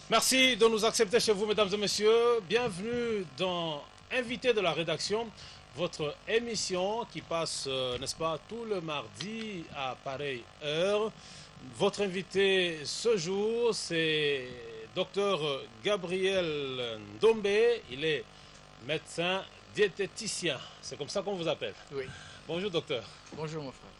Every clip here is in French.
Merci de nous accepter chez vous, mesdames et messieurs. Bienvenue dans Invité de la rédaction, votre émission qui passe, n'est-ce pas, tout le mardi à pareille heure. Votre invité ce jour, c'est Dr Gabriel Ndombe. Il est médecin diététicien. C'est comme ça qu'on vous appelle. Oui. Bonjour, docteur. Bonjour, mon frère.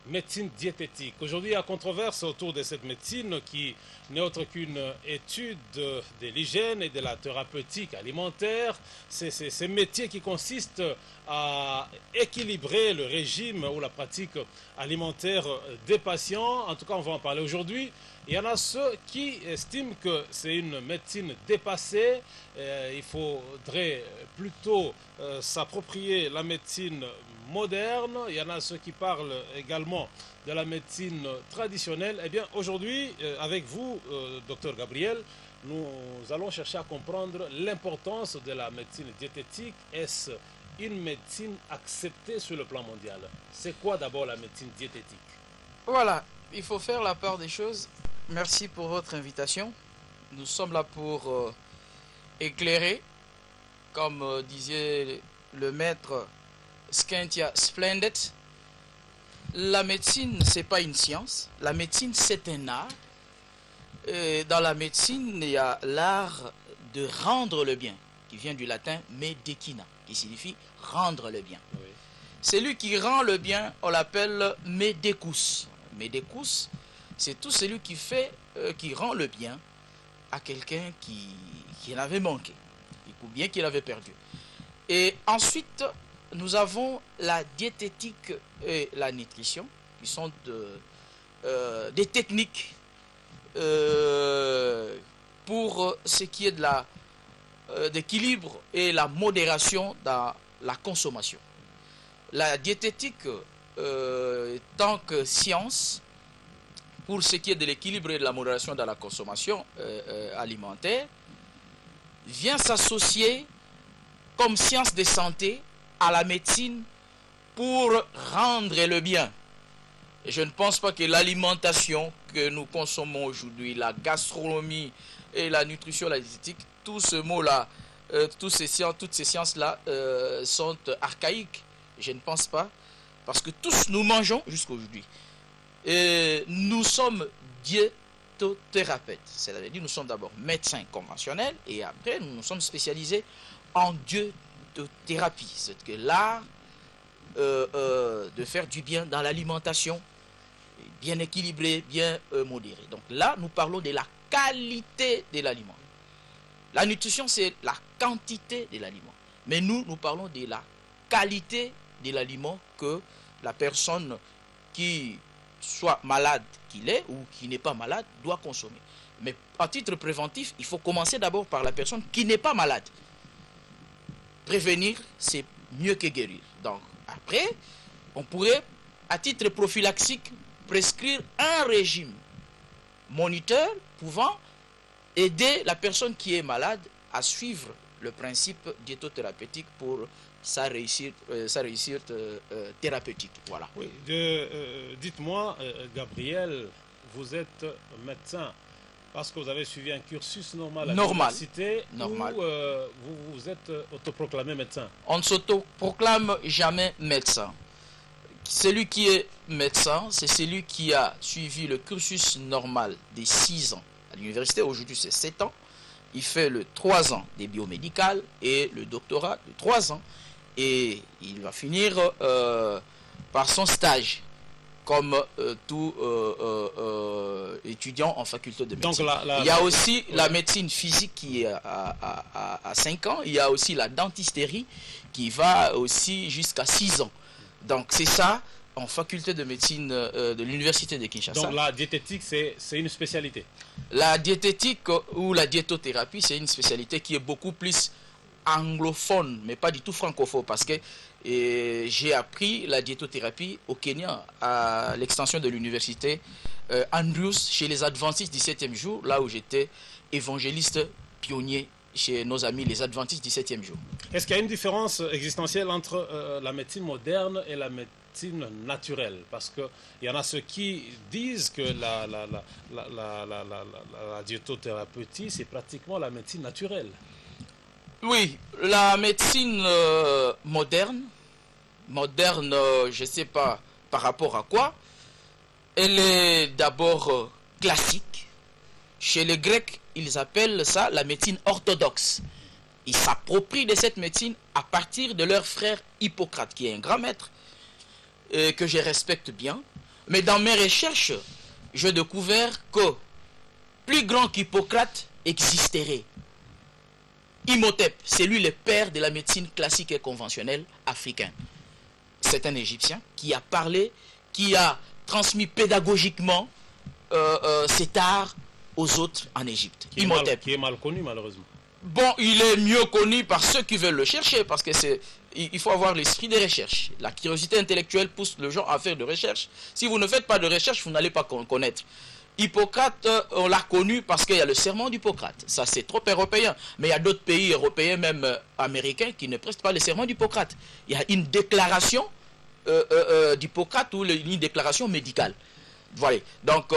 Médecine diététique. Aujourd'hui, il y a controverse autour de cette médecine qui n'est autre qu'une étude de l'hygiène et de la thérapeutique alimentaire. C'est ces métiers qui consistent à équilibrer le régime ou la pratique alimentaire des patients. En tout cas, on va en parler aujourd'hui. Il y en a ceux qui estiment que c'est une médecine dépassée. Il faudrait plutôt s'approprier la médecine moderne. Il y en a ceux qui parlent également de la médecine traditionnelle. Eh bien, aujourd'hui, avec vous, docteur Gabriel, nous allons chercher à comprendre l'importance de la médecine diététique. Est-ce une médecine acceptée sur le plan mondial? C'est quoi d'abord la médecine diététique? Voilà, il faut faire la part des choses. Merci pour votre invitation. Nous sommes là pour éclairer, comme disait le maître Scientia Splendid. La médecine, c'est pas une science. La médecine, c'est un art. Et dans la médecine, il y a l'art de rendre le bien, qui vient du latin medicina, qui signifie rendre le bien. Oui. Celui qui rend le bien, on l'appelle medicus. Medicus, c'est tout celui qui rend le bien à quelqu'un qui en avait manqué, ou bien qu'il avait perdu. Et ensuite, nous avons la diététique et la nutrition, qui sont des techniques pour ce qui est de d'équilibre et la modération dans la consommation. La diététique, tant que science, pour ce qui est de l'équilibre et de la modération dans la consommation alimentaire, vient s'associer comme science de santé à la médecine pour rendre le bien. Et je ne pense pas que l'alimentation que nous consommons aujourd'hui, la gastronomie et la nutrition, la diététique, tout ce mot-là, toutes ces sciences-là sont archaïques. Je ne pense pas, parce que tous nous mangeons jusqu'aujourd'hui. Et nous sommes diétothérapeutes, c'est-à-dire nous sommes d'abord médecins conventionnels et après nous nous sommes spécialisés en diétothérapie, c'est que l'art de faire du bien dans l'alimentation, bien équilibré, bien modéré. Donc là, nous parlons de la qualité de l'aliment. La nutrition, c'est la quantité de l'aliment. Mais nous parlons de la qualité de l'aliment que la personne qui soit malade qu'il est ou qui n'est pas malade doit consommer. Mais à titre préventif, il faut commencer d'abord par la personne qui n'est pas malade. Prévenir, c'est mieux que guérir. Donc après, on pourrait, à titre prophylaxique, prescrire un régime moniteur pouvant aider la personne qui est malade à suivre le principe diétothérapeutique pour sa réussite thérapeutique. Voilà. Oui, dites-moi, Gabriel, vous êtes médecin parce que vous avez suivi un cursus normal à l'université ou vous êtes autoproclamé médecin? On ne s'autoproclame jamais médecin. Celui qui est médecin, c'est celui qui a suivi le cursus normal des 6 ans à l'université. Aujourd'hui, c'est 7 ans. Il fait le 3 ans des biomédicales et le doctorat de 3 ans. Et il va finir par son stage, comme tout étudiant en faculté de médecine. Donc, il y a aussi la médecine physique qui est à 5 ans. Il y a aussi la dentisterie qui va aussi jusqu'à 6 ans. Donc c'est ça en faculté de médecine de l'université de Kinshasa. Donc la diététique, c'est une spécialité? La diététique ou la diétothérapie, c'est une spécialité qui est beaucoup plus anglophone, mais pas du tout francophone, parce que j'ai appris la diétothérapie au Kenya, à l'extension de l'université Andrews, chez les Adventistes du 7e jour, là où j'étais évangéliste pionnier chez nos amis les Adventistes du 7e jour. Est-ce qu'il y a une différence existentielle entre la médecine moderne et la médecine naturelle? Parce qu'il y en a ceux qui disent que la diétothérapeutie, c'est pratiquement la médecine naturelle. Oui, la médecine moderne, je ne sais pas par rapport à quoi, elle est d'abord classique. Chez les Grecs, ils appellent ça la médecine orthodoxe. Ils s'approprient de cette médecine à partir de leur frère Hippocrate, qui est un grand maître, que je respecte bien. Mais dans mes recherches, j'ai découvert que plus grand qu'Hippocrate existerait. Imhotep, c'est lui le père de la médecine classique et conventionnelle africaine. C'est un Égyptien qui a parlé, qui a transmis pédagogiquement cet art aux autres en Égypte. Imhotep. Qui est mal connu malheureusement. Bon, il est mieux connu par ceux qui veulent le chercher, parce que il faut avoir l'esprit de recherche. La curiosité intellectuelle pousse les gens à faire de recherche. Si vous ne faites pas de recherche, vous n'allez pas connaître. Hippocrate, on l'a connu parce qu'il y a le serment d'Hippocrate. Ça, c'est trop européen. Mais il y a d'autres pays européens, même américains, qui ne prestent pas le serment d'Hippocrate. Il y a une déclaration d'Hippocrate ou une déclaration médicale. Voilà. Donc,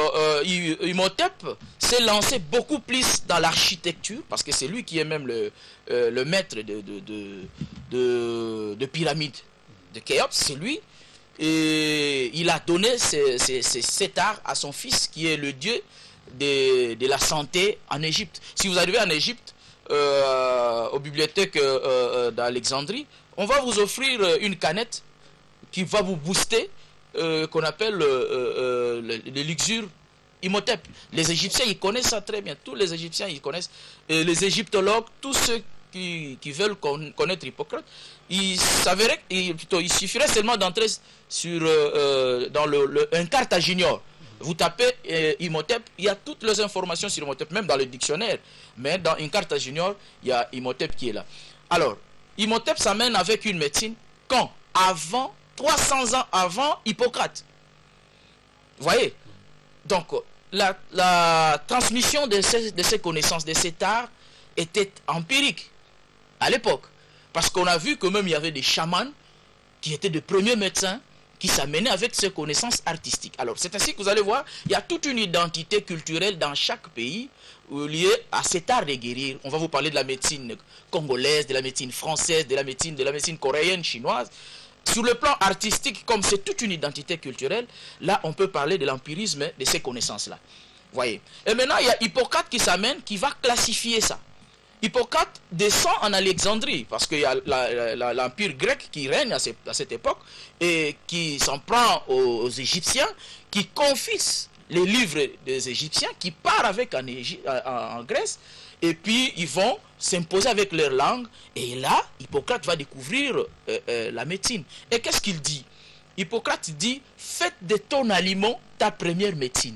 Imhotep s'est lancé beaucoup plus dans l'architecture, parce que c'est lui qui est même le maître de pyramide de Khéops, c'est lui. Et il a donné cet art à son fils, qui est le dieu de la santé en Égypte. Si vous arrivez en Égypte, aux bibliothèques d'Alexandrie, on va vous offrir une canette qui va vous booster, qu'on appelle l'élixir Imhotep. Les Égyptiens, ils connaissent ça très bien. Tous les Égyptiens, ils connaissent. Et les égyptologues, tous ceux qui veulent connaître Hippocrate, il suffirait seulement d'entrer dans un Carthaginior. Vous tapez Imhotep, il y a toutes les informations sur Imhotep, même dans le dictionnaire. Mais dans une Carthaginior, il y a Imhotep qui est là. Alors, Imhotep s'amène avec une médecine quand? 300 ans avant Hippocrate. Vous voyez? Donc, la transmission de ces connaissances, de cet art, était empirique à l'époque. Parce qu'on a vu que même il y avait des chamans qui étaient de premiers médecins qui s'amenaient avec ces connaissances artistiques. Alors, c'est ainsi que vous allez voir, il y a toute une identité culturelle dans chaque pays liée à cet art de guérir. On va vous parler de la médecine congolaise, de la médecine française, de la médecine coréenne, chinoise. Sur le plan artistique, comme c'est toute une identité culturelle, là, on peut parler de l'empirisme de ces connaissances-là. Voyez. Et maintenant, il y a Hippocrate qui s'amène, qui va classifier ça. Hippocrate descend en Alexandrie, parce qu'il y a l'empire grec qui règne à cette époque, et qui s'en prend aux Égyptiens, qui confisque les livres des Égyptiens, qui part avec en Grèce, et puis ils vont s'imposer avec leur langue, et là, Hippocrate va découvrir la médecine. Et qu'est-ce qu'il dit? Hippocrate dit, faites de ton aliment ta première médecine.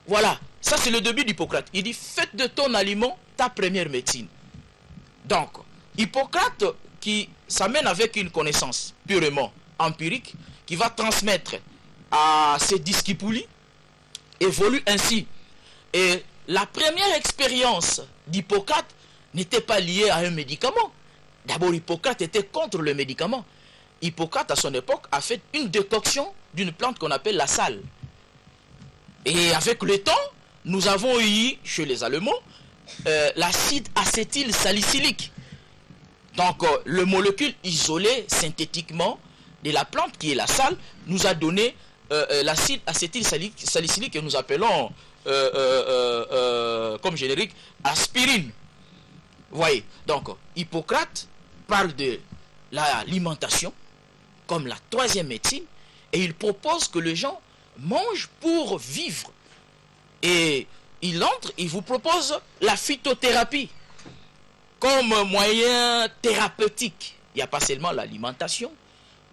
Voilà, ça c'est le début d'Hippocrate. Il dit, faites de ton aliment ta première médecine. Donc, Hippocrate qui s'amène avec une connaissance purement empirique, qui va transmettre à ses disciples, évolue ainsi. Et la première expérience d'Hippocrate n'était pas liée à un médicament. D'abord, Hippocrate était contre le médicament. Hippocrate, à son époque, a fait une décoction d'une plante qu'on appelle la salle. Et avec le temps, nous avons eu, chez les Allemands, l'acide acétylsalicylique. Donc, le molécule isolé synthétiquement de la plante, qui est la salle, nous a donné l'acide acétylsalicylique que nous appelons, comme générique, aspirine. Vous voyez, donc, Hippocrate parle de l'alimentation comme la troisième médecine, et il propose que les gens mangent pour vivre. Et il vous propose la phytothérapie comme moyen thérapeutique. Il n'y a pas seulement l'alimentation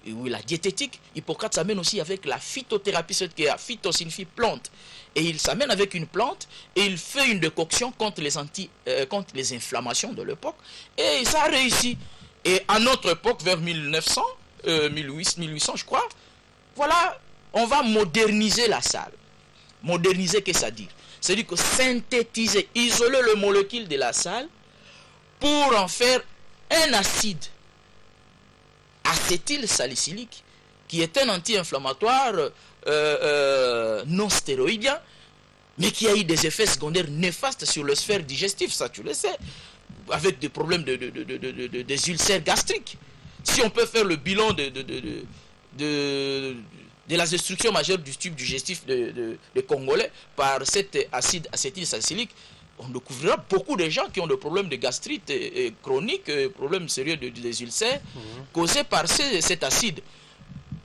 ou la diététique. Hippocrate s'amène aussi avec la phytothérapie, ce qui est phyto signifie plante. Et il s'amène avec une plante et il fait une décoction contre les inflammations de l'époque. Et ça a réussi. Et à notre époque, vers 1900, 1800 je crois, voilà, on va moderniser la salle. Moderniser, qu'est-ce que ça dit? C'est-à-dire que synthétiser, isoler le molécule de la salle pour en faire un acide acétylsalicylique qui est un anti-inflammatoire non stéroïdien, mais qui a eu des effets secondaires néfastes sur le sphère digestif, ça tu le sais, avec des problèmes des ulcères gastriques. Si on peut faire le bilan de la destruction majeure du tube digestif des Congolais par cet acide acétylsalicylique, on découvrira beaucoup de gens qui ont des problèmes de gastrite chronique, problèmes sérieux des ulcères, causés par cet acide.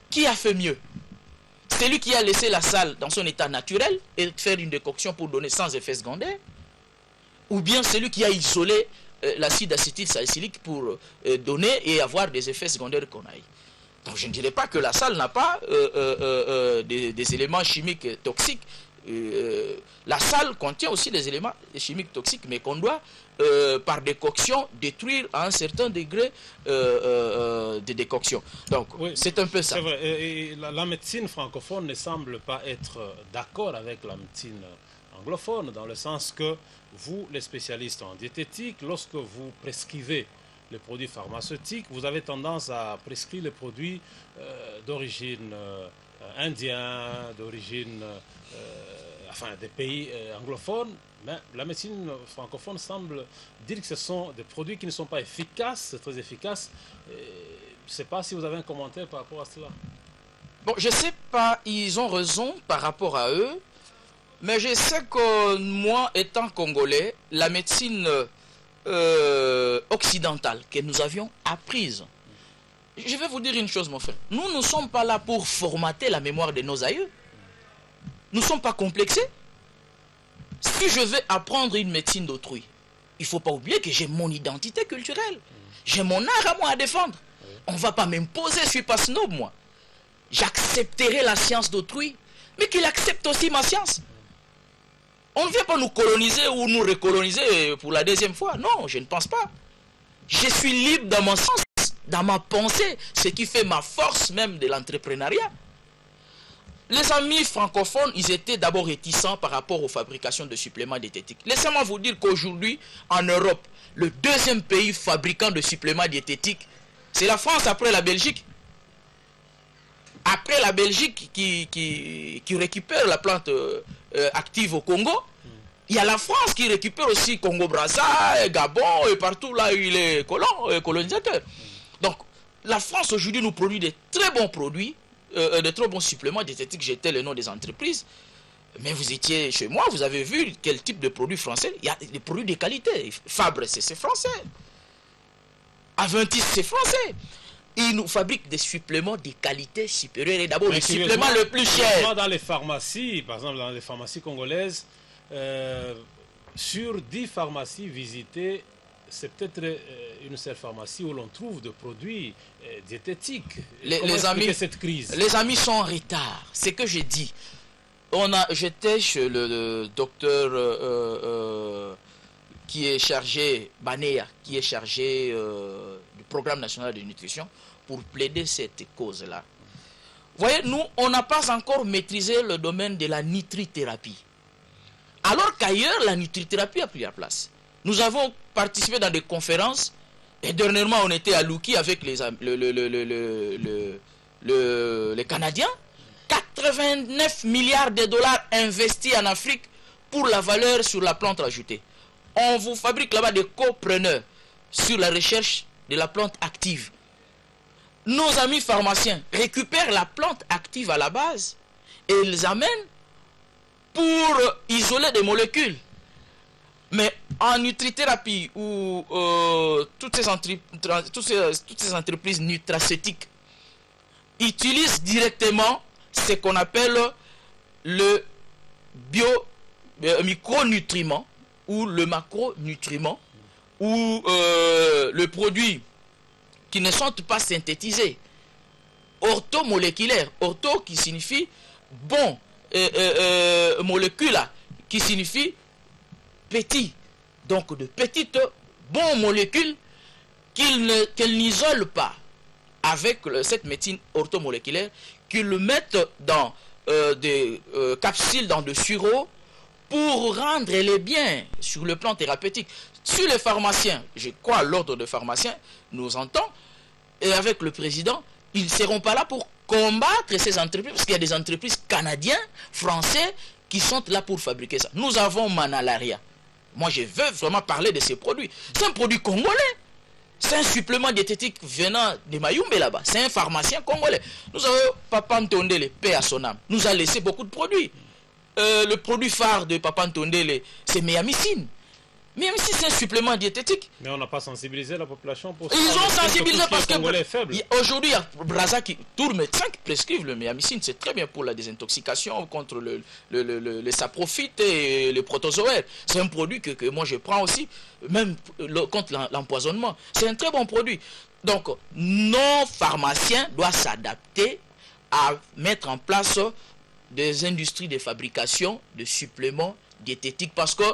Qui a fait mieux? Celui qui a laissé la salle dans son état naturel et faire une décoction pour donner sans effet secondaire, ou bien celui qui a isolé l'acide acétylsalicylique pour donner et avoir des effets secondaires qu'on a eu. Donc je ne dirais pas que la salle n'a pas des éléments chimiques toxiques. La salle contient aussi des éléments chimiques toxiques, mais qu'on doit, par décoction, détruire à un certain degré de décoction. Donc, oui, c'est un peu ça. C'est vrai. Et la médecine francophone ne semble pas être d'accord avec la médecine anglophone, dans le sens que vous, les spécialistes en diététique, lorsque vous prescrivez les produits pharmaceutiques, vous avez tendance à prescrire les produits d'origine indienne, d'origine enfin des pays anglophones, mais la médecine francophone semble dire que ce sont des produits qui ne sont pas efficaces, très efficaces. Je ne sais pas si vous avez un commentaire par rapport à cela. Bon, je ne sais pas, ils ont raison par rapport à eux, mais je sais que moi, étant congolais, la médecine occidentale que nous avions apprise, je vais vous dire une chose, mon frère, nous ne sommes pas là pour formater la mémoire de nos aïeux. Nous ne sommes pas complexés. Si je veux apprendre une médecine d'autrui, il ne faut pas oublier que j'ai mon identité culturelle. J'ai mon art à moi à défendre. On ne va pas m'imposer, je ne suis pas snob, moi. J'accepterai la science d'autrui, mais qu'il accepte aussi ma science. On ne vient pas nous coloniser ou nous recoloniser pour la deuxième fois. Non, je ne pense pas. Je suis libre dans mon sens, dans ma pensée, ce qui fait ma force même de l'entrepreneuriat. Les amis francophones, ils étaient d'abord réticents par rapport aux fabrications de suppléments diététiques. Laissez-moi vous dire qu'aujourd'hui, en Europe, le deuxième pays fabricant de suppléments diététiques, c'est la France après la Belgique. Après la Belgique qui récupère la plante active au Congo, il y a la France qui récupère aussi Congo-Brazza, Gabon et partout là où il est colonisateur. Donc, la France aujourd'hui nous produit de très bons produits, de très bons suppléments diététiques, j'étais le nom des entreprises. Mais vous étiez chez moi, vous avez vu quel type de produits français. Il y a des produits de qualité. Fabre, c'est français. Aventis, c'est français. Ils nous fabriquent des suppléments de qualité supérieure. Et d'abord, le supplément le plus cher. Dans les pharmacies, par exemple, dans les pharmacies congolaises, sur 10 pharmacies visitées, c'est peut-être une seule pharmacie où l'on trouve des produits diététiques. Les amis, cette crise? Les amis sont en retard. C'est que j'ai dit. J'étais chez le docteur qui est chargé, Banéa, qui est chargé du programme national de nutrition pour plaider cette cause-là. Vous voyez, nous, on n'a pas encore maîtrisé le domaine de la nitrithérapie. Alors qu'ailleurs, la nitrithérapie a pris la place. Nous avons participé dans des conférences et dernièrement, on était à Louki avec les Canadiens. 89 milliards de dollars investis en Afrique pour la valeur sur la plante ajoutée. On vous fabrique là-bas des copreneurs sur la recherche de la plante active. Nos amis pharmaciens récupèrent la plante active à la base et ils amènent pour isoler des molécules. Mais en nutrithérapie ou toutes ces entreprises nutracéutiques utilisent directement ce qu'on appelle le micronutriment ou le macronutriment ou le produit qui ne sont pas synthétisés. Orthomoléculaire, ortho qui signifie bon, molécule qui signifie petit. Donc de petites bonnes molécules qu'elles n'isolent pas avec cette médecine orthomoléculaire, qu'ils le mettent dans des capsules, dans des sirops pour rendre les biens sur le plan thérapeutique. Sur les pharmaciens, je crois l'ordre de pharmaciens nous entend, et avec le président, ils ne seront pas là pour combattre ces entreprises, parce qu'il y a des entreprises canadiennes, français, qui sont là pour fabriquer ça. Nous avons Manalaria. Moi, je veux vraiment parler de ces produits. C'est un produit congolais. C'est un supplément diététique venant de Mayumbe là-bas. C'est un pharmacien congolais. Nous avons Papa Ntondele, paix à son âme. Nous a laissé beaucoup de produits. Le produit phare de Papa Ntondele, c'est Méamycine. Méamycine, c'est un supplément diététique. Mais on n'a pas sensibilisé la population pour ça. Ils ont sensibilisé parce que faible. Aujourd'hui, il y a Braza qui, tous les médecins qui prescrivent le Méamycine. C'est très bien pour la désintoxication, contre le saprofite et le protozoaire. C'est un produit que moi je prends aussi, même contre l'empoisonnement. C'est un très bon produit. Donc, nos pharmaciens doivent s'adapter à mettre en place des industries de fabrication de suppléments diététiques parce que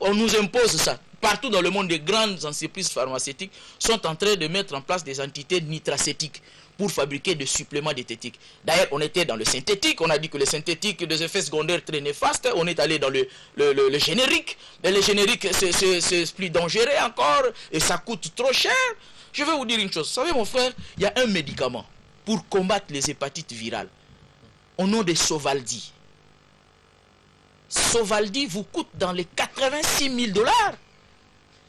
on nous impose ça. Partout dans le monde, des grandes entreprises pharmaceutiques sont en train de mettre en place des entités nitracétiques pour fabriquer des suppléments diététiques. D'ailleurs, on était dans le synthétique, on a dit que le synthétique, des effets secondaires très néfastes, on est allé dans le générique. Mais le générique, c'est plus dangereux encore, et ça coûte trop cher. Je vais vous dire une chose, vous savez mon frère, il y a un médicament pour combattre les hépatites virales, au nom de Sovaldi. Sovaldi vous coûte dans les 86 000 $.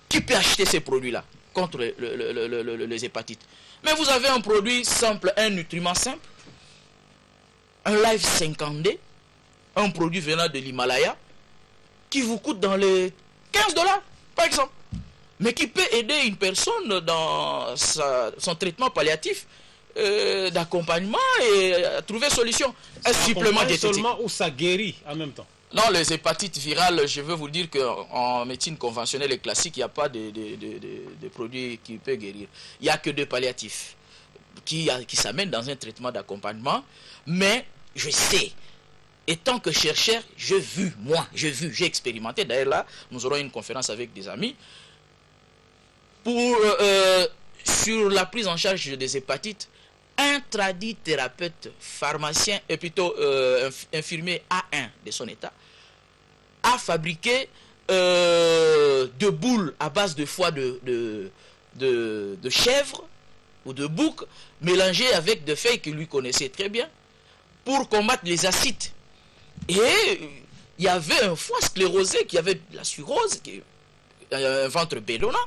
Qui peut acheter ces produits-là contre les hépatites? Mais vous avez un produit simple, un nutriment simple, un Life 50D, un produit venant de l'Himalaya, qui vous coûte dans les 15 $, par exemple. Mais qui peut aider une personne dans son traitement palliatif, d'accompagnement et à trouver solution. Un supplément diététique. Seulement où ça guérit en même temps. Non, les hépatites virales, je veux vous dire qu'en médecine conventionnelle et classique, il n'y a pas de produit qui peut guérir. Il n'y a que des palliatifs qui s'amènent dans un traitement d'accompagnement. Mais je sais, étant que chercheur, j'ai expérimenté. D'ailleurs là, nous aurons une conférence avec des amis sur la prise en charge des hépatites. Un tradithérapeute pharmacien et plutôt infirmier A1 de son état a fabriqué de boules à base de foie de chèvre ou de bouc mélangées avec des feuilles qu'il lui connaissait très bien pour combattre les acides. Et il y avait un foie sclérosé qui avait de la cirrhose, un ventre ballonnant.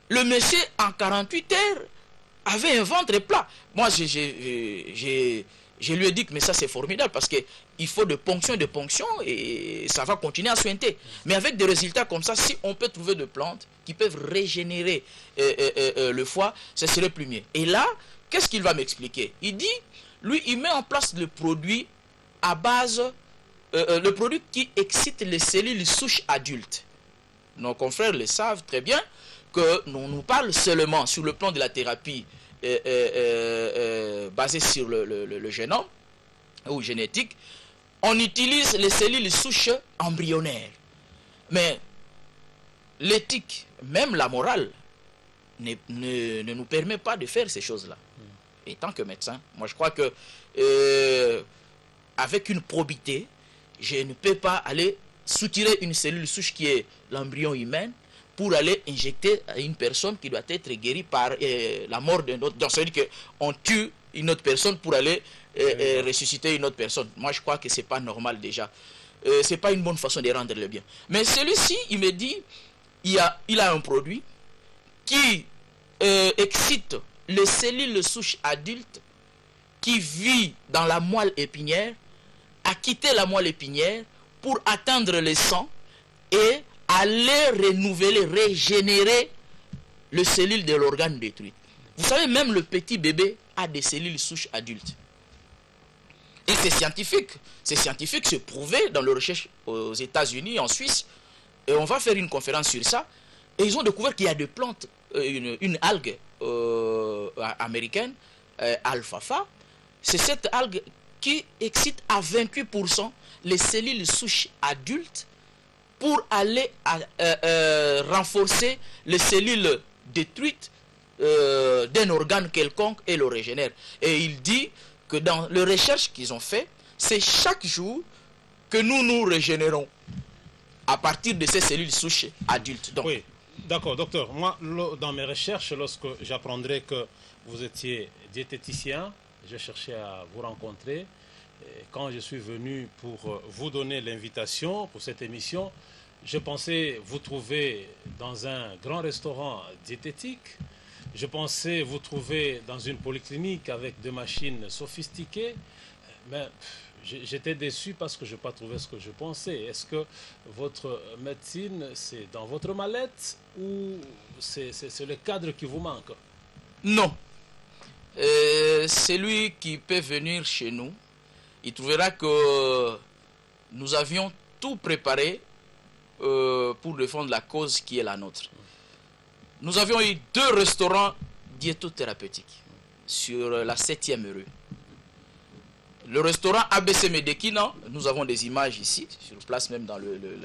Le monsieur, en 48 heures, avait un ventre plat. Moi, je lui ai dit que mais ça c'est formidable parce qu'il faut de ponction et ça va continuer à suinter. Mais avec des résultats comme ça, si on peut trouver des plantes qui peuvent régénérer le foie, ce serait plus mieux. Et là, qu'est-ce qu'il va m'expliquer? Il dit, lui, il met en place le produit à base, le produit qui excite les cellules souches adultes. Nos confrères le savent très bien, que nous parle seulement sur le plan de la thérapie basée sur le génome ou génétique. On utilise les cellules souches embryonnaires. Mais l'éthique, même la morale, ne nous permet pas de faire ces choses-là. Et tant que médecin, moi je crois que avec une probité, je ne peux pas aller soutirer une cellule souche qui est l'embryon humain pour aller injecter à une personne qui doit être guérie par la mort d'un autre. Donc, ça veut dire qu'on tue une autre personne pour aller ressusciter une autre personne. Moi, je crois que ce n'est pas normal déjà. Ce n'est pas une bonne façon de rendre le bien. Mais celui-ci, il me dit, il a un produit qui excite les cellules souches adultes qui vivent dans la moelle épinière, à quitter la moelle épinière pour atteindre le sang et aller renouveler, régénérer les cellules de l'organe détruit. Vous savez, même le petit bébé a des cellules souches adultes. Et c'est scientifique. C'est scientifique, c'est prouvé dans les recherches aux États-Unis, en Suisse. Et on va faire une conférence sur ça. Et ils ont découvert qu'il y a des plantes, une algue américaine, alfalfa. C'est cette algue qui excite à 28% les cellules souches adultes pour aller renforcer les cellules détruites d'un organe quelconque et le régénère. Et il dit que dans les recherches qu'ils ont fait, c'est chaque jour que nous régénérons à partir de ces cellules souches adultes. Donc, oui, d'accord, docteur. Moi, dans mes recherches, lorsque j'apprendrai que vous étiez diététicien, j'ai cherché à vous rencontrer. Et quand je suis venu pour vous donner l'invitation pour cette émission, je pensais vous trouver dans un grand restaurant diététique. Je pensais vous trouver dans une polyclinique avec des machines sophistiquées. Mais j'étais déçu parce que je n'ai pas trouvé ce que je pensais. Est-ce que votre médecine, c'est dans votre mallette ou c'est le cadre qui vous manque? Non. Celui qui peut venir chez nous, il trouvera que nous avions tout préparé pour défendre la cause qui est la nôtre. Nous avions eu 2 restaurants diétothérapeutiques sur la 7e rue. Le restaurant ABC Medekina, nous avons des images ici, sur place même dans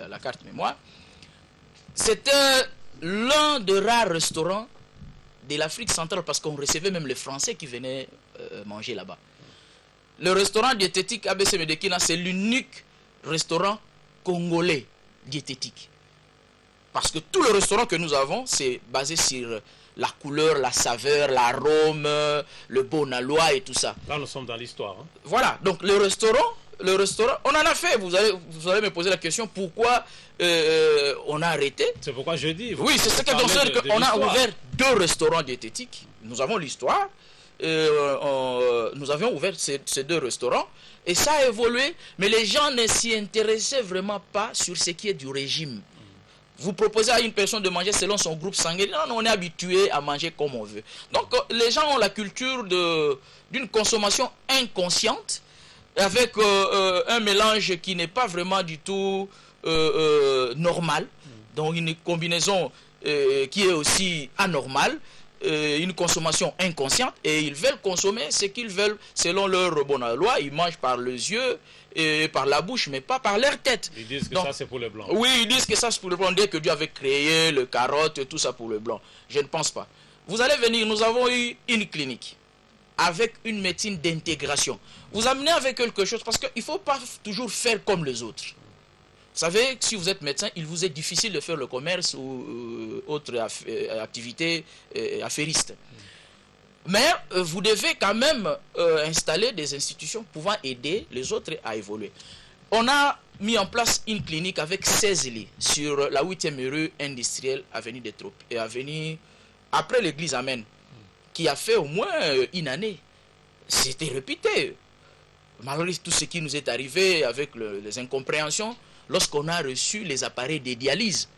la carte mémoire. C'était l'un des rares restaurants de l'Afrique centrale parce qu'on recevait même les Français qui venaient manger là-bas. Le restaurant diététique ABC Medekina, c'est l'unique restaurant congolais diététique. Parce que tout le restaurant que nous avons, c'est basé sur la couleur, la saveur, l'arôme, le bon aloi et tout ça. Là, nous sommes dans l'histoire. Hein. Voilà, donc le restaurant, on en a fait. Vous allez me poser la question, pourquoi on a arrêté? C'est pourquoi je dis. Oui, c'est ce que on a ouvert 2 restaurants diététiques. Nous avons l'histoire. Nous avions ouvert ces 2 restaurants. Et ça a évolué, mais les gens ne s'y intéressaient vraiment pas sur ce qui est du régime. Vous proposez à une personne de manger selon son groupe sanguin. Non, on est habitué à manger comme on veut. Donc, les gens ont la culture d'une consommation inconsciente avec un mélange qui n'est pas vraiment du tout normal. Donc, une combinaison qui est aussi anormale. Une consommation inconsciente. Et ils veulent consommer ce qu'ils veulent selon leur bonne loi. Ils mangent par les yeux et par la bouche, mais pas par leur tête. Ils disent que donc, ça c'est pour les blancs. Oui, ils disent que ça c'est pour les blancs. Dès que Dieu avait créé le carotte et tout ça pour les blancs. Je ne pense pas. Vous allez venir, nous avons eu une clinique avec une médecine d'intégration. Vous amenez avec quelque chose parce qu'il ne faut pas toujours faire comme les autres. Vous savez, si vous êtes médecin, il vous est difficile de faire le commerce ou autre activité affairiste. Mais vous devez quand même installer des institutions pouvant aider les autres à évoluer. On a mis en place une clinique avec 16 lits sur la 8e rue industrielle, avenue des Tropiques, et avenue après l'église Amen, qui a fait au moins une année. C'était répété. Malgré tout ce qui nous est arrivé avec les incompréhensions, lorsqu'on a reçu les appareils de dialyse.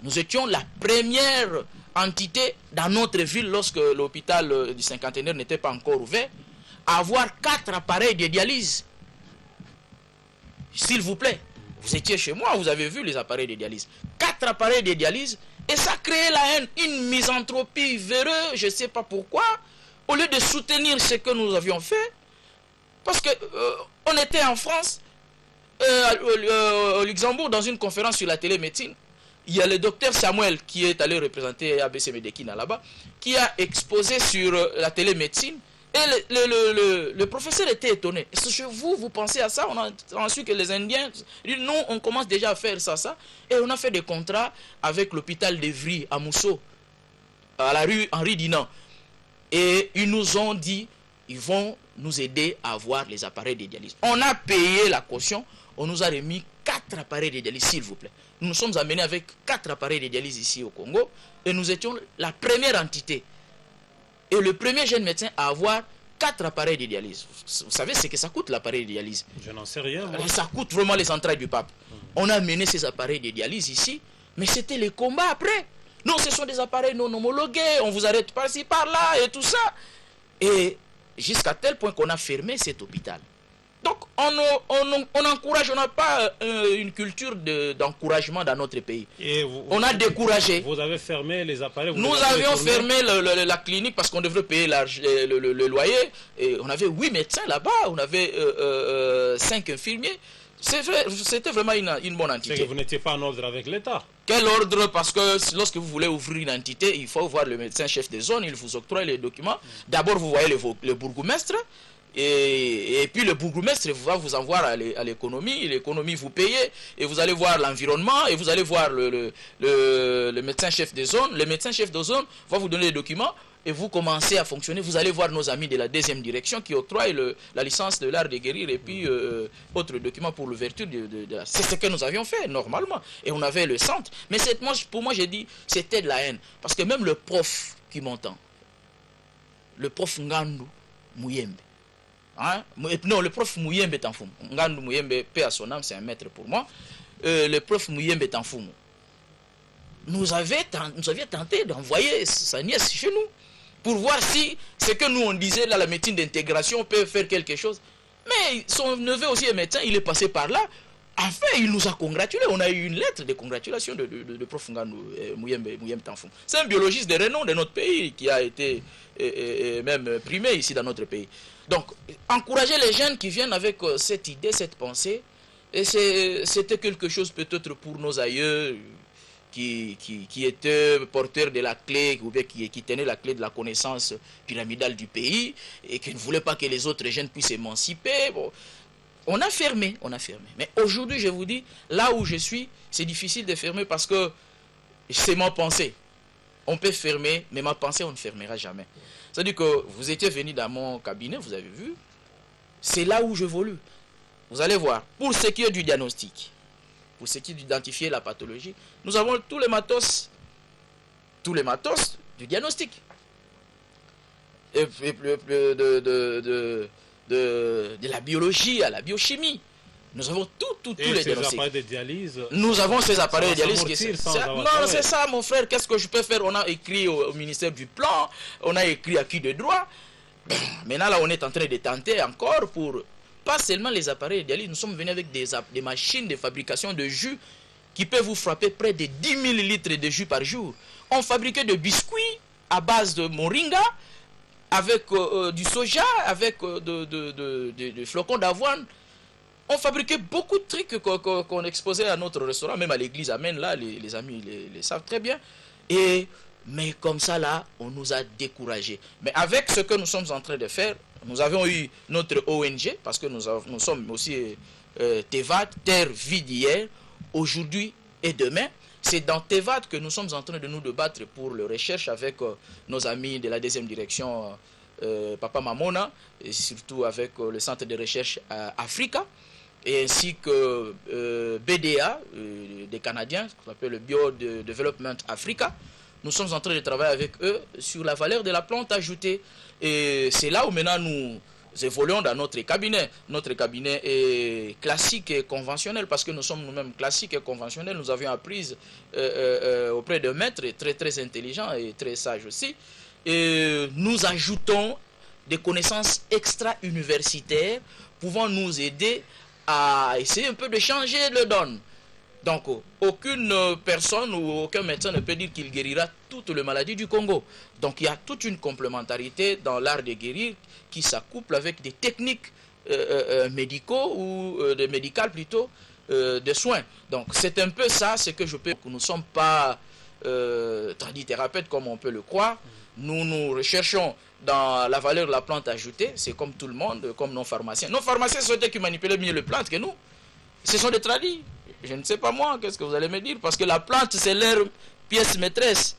Nous étions la première entité dans notre ville, lorsque l'hôpital du Cinquantenaire n'était pas encore ouvert, à avoir 4 appareils de dialyse. S'il vous plaît, vous étiez chez moi, vous avez vu les appareils de dialyse. 4 appareils de dialyse, et ça créait la haine, une misanthropie véreuse, je ne sais pas pourquoi, au lieu de soutenir ce que nous avions fait, parce qu'on était en France, au Luxembourg, dans une conférence sur la télémédecine, il y a le docteur Samuel qui est allé représenter ABC Medekina là-bas, qui a exposé sur la télémédecine, et le professeur était étonné. Est-ce que chez vous, vous pensez à ça? On a su que les Indiens disent non, on commence déjà à faire ça, et on a fait des contrats avec l'hôpital d'Evry à Mousseau, à la rue Henri Dinan, et ils nous ont dit, ils vont nous aider à avoir les appareils de dialyse. On a payé la caution, on nous a remis 4 appareils de dialyse, s'il vous plaît. Nous nous sommes amenés avec 4 appareils de dialyse ici au Congo, et nous étions la première entité. Et le premier jeune médecin à avoir 4 appareils de dialyse. Vous savez ce que ça coûte, l'appareil de dialyse? Je n'en sais rien. Moi. Ça coûte vraiment les entrailles du pape. On a mené ces appareils de dialyse ici, mais c'était les combats après. Non, ce sont des appareils non homologués, on vous arrête par-ci, par-là, et tout ça. Et jusqu'à tel point qu'on a fermé cet hôpital. Donc, on encourage, on n'a pas une culture d'encouragement dans notre pays. On a découragé. Vous avez fermé les appareils. Nous avions fermé la clinique parce qu'on devrait payer le loyer. Et on avait 8 médecins là-bas, on avait 5 infirmiers. C'était vraiment une bonne entité. C'est que vous n'étiez pas en ordre avec l'État. Quel ordre? Parce que lorsque vous voulez ouvrir une entité, il faut voir le médecin chef de zone, il vous octroie les documents. D'abord, vous voyez le bourgmestre. Et puis le bourgmestre va vous envoyer à l'économie, l'économie vous payez, et vous allez voir l'environnement, et vous allez voir le médecin chef de zone. Le médecin chef de zone va vous donner les documents, et vous commencez à fonctionner. Vous allez voir nos amis de la deuxième direction qui octroient la licence de l'art de guérir, et puis autres documents pour l'ouverture c'est ce que nous avions fait normalement. Et on avait le centre. Mais pour moi, j'ai dit, c'était de la haine. Parce que même le prof qui m'entend, le prof Ngandou Mouyembe, hein? Non, le prof Mouyembe Tanfoum. Ngandou Mouyembe, paix à son âme, c'est un maître pour moi. Le prof Mouyembe Tanfoum nous avait tenté d'envoyer sa nièce chez nous pour voir si ce que nous on disait là, la médecine d'intégration peut faire quelque chose. Mais son neveu aussi est médecin, il est passé par là. Enfin, il nous a congratulés. On a eu une lettre de congratulation de prof Ngandou Mouyembe Tanfoum. C'est un biologiste de renom de notre pays qui a été même primé ici dans notre pays. Donc, encourager les jeunes qui viennent avec cette idée, cette pensée, et c'était quelque chose peut-être pour nos aïeux qui étaient porteurs de la clé, ou bien qui tenaient la clé de la connaissance pyramidale du pays, et qui ne voulaient pas que les autres jeunes puissent s'émanciper. Bon, on a fermé. Mais aujourd'hui, je vous dis, là où je suis, c'est difficile de fermer parce que c'est ma pensée. On peut fermer, mais ma pensée, on ne fermera jamais. C'est-à-dire que vous étiez venu dans mon cabinet, vous avez vu, c'est là où j'évolue. Vous allez voir, pour ce qui est du diagnostic, pour ce qui est d'identifier la pathologie, nous avons tous les matos du diagnostic. De la biologie à la biochimie. Nous avons tous les diagnostics. Appareils de dialyse, nous avons ces appareils de dialyse. Non, c'est ça, mon frère. Qu'est-ce que je peux faire? On a écrit au ministère du Plan, on a écrit à qui de droit. Maintenant, là, on est en train de tenter encore pour, pas seulement les appareils de dialyse, nous sommes venus avec des machines de fabrication de jus qui peuvent vous frapper près de 10 000 litres de jus par jour. On fabriquait des biscuits à base de moringa, avec du soja, avec des flocons d'avoine. On fabriquait beaucoup de trucs qu'on exposait à notre restaurant, même à l'église Amen, là, les amis les savent très bien. Mais comme ça, là, on nous a découragés. Mais avec ce que nous sommes en train de faire, nous avons eu notre ONG, parce que nous sommes aussi TEVAD, Terre Vie d'hier, aujourd'hui et demain. C'est dans TEVAD que nous sommes en train de nous débattre pour la recherche avec nos amis de la deuxième direction, Papa Mamona, et surtout avec le centre de recherche Africa, et ainsi que BDA, des Canadiens, qu'on appelle le Bio-Development Africa. Nous sommes en train de travailler avec eux sur la valeur de la plante ajoutée. Et c'est là où maintenant nous évoluons dans notre cabinet. Notre cabinet est classique et conventionnel parce que nous sommes nous-mêmes classiques et conventionnels. Nous avions appris auprès de maîtres très, très intelligents et très sages aussi. Et nous ajoutons des connaissances extra-universitaires pouvant nous aider à essayer un peu de changer le donne. Donc, aucune personne ou aucun médecin ne peut dire qu'il guérira toutes les maladies du Congo. Donc, il y a toute une complémentarité dans l'art de guérir qui s'accouple avec des techniques médicaux ou médicales plutôt, de soins. Donc, c'est un peu ça, ce que je peux... Nous ne sommes pas tradithérapeutes comme on peut le croire. Nous recherchons dans la valeur de la plante ajoutée. C'est comme tout le monde, comme nos pharmaciens. Nos pharmaciens sont ceux qui manipulent mieux les plantes que nous. Ce sont des tradis. Je ne sais pas moi, qu'est-ce que vous allez me dire? Parce que la plante, c'est leur pièce maîtresse.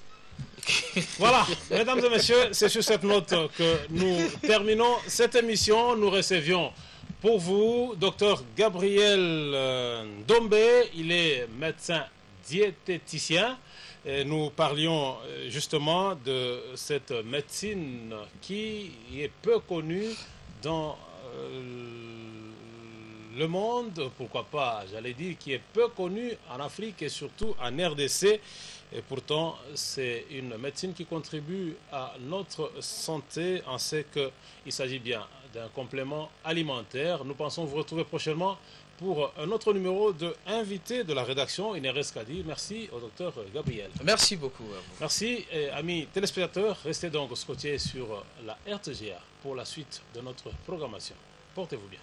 Voilà, mesdames et messieurs, c'est sur cette note que nous terminons cette émission. Nous recevions pour vous Dr Gabriel Ndombe. Il est médecin diététicien. Et nous parlions justement de cette médecine qui est peu connue dans le monde, pourquoi pas, j'allais dire, qui est peu connue en Afrique et surtout en RDC. Et pourtant, c'est une médecine qui contribue à notre santé. On sait qu'il s'agit bien d'un complément alimentaire. Nous pensons vous retrouver prochainement pour un autre numéro de Invité de la rédaction. Il ne reste qu'à dire merci au docteur Gabriel. Merci beaucoup à vous. Merci, et amis téléspectateurs. Restez donc scotchés sur la RTGA pour la suite de notre programmation. Portez-vous bien.